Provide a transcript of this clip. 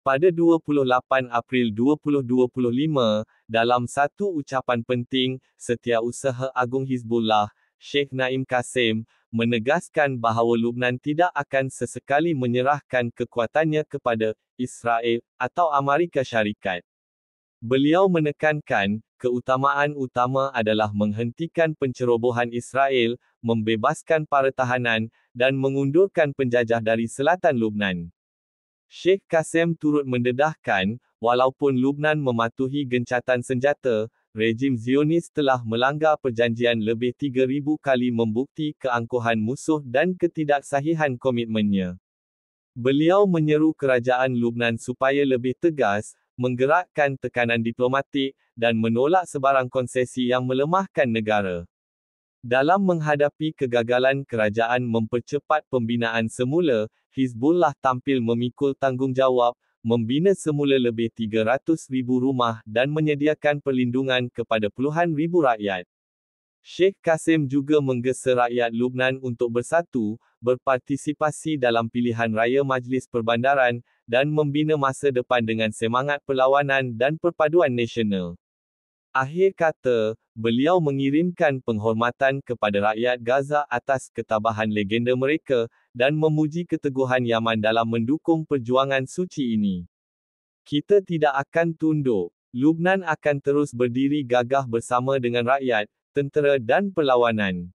Pada 28 April 2025, dalam satu ucapan penting, Setiausaha Agung Hizbullah, Sheikh Naim Qasim, menegaskan bahawa Lubnan tidak akan sesekali menyerahkan kekuatannya kepada Israel atau Amerika Syarikat. Beliau menekankan, keutamaan utama adalah menghentikan pencerobohan Israel, membebaskan para tahanan, dan mengundurkan penjajah dari selatan Lubnan. Sheikh Qasim turut mendedahkan, walaupun Lubnan mematuhi gencatan senjata, rejim Zionis telah melanggar perjanjian lebih 3,000 kali membukti keangkuhan musuh dan ketidaksahihan komitmennya. Beliau menyeru kerajaan Lubnan supaya lebih tegas, menggerakkan tekanan diplomatik, dan menolak sebarang konsesi yang melemahkan negara. Dalam menghadapi kegagalan kerajaan mempercepat pembinaan semula, Hizbullah tampil memikul tanggungjawab, membina semula lebih 300,000 rumah dan menyediakan perlindungan kepada puluhan ribu rakyat. Sheikh Qasim juga menggesa rakyat Lubnan untuk bersatu, berpartisipasi dalam pilihan raya Majlis Perbandaran, dan membina masa depan dengan semangat perlawanan dan perpaduan nasional. Akhir kata, beliau mengirimkan penghormatan kepada rakyat Gaza atas ketabahan legenda mereka, dan memuji keteguhan Yaman dalam mendukung perjuangan suci ini. Kita tidak akan tunduk. Lubnan akan terus berdiri gagah bersama dengan rakyat, tentera dan perlawanan.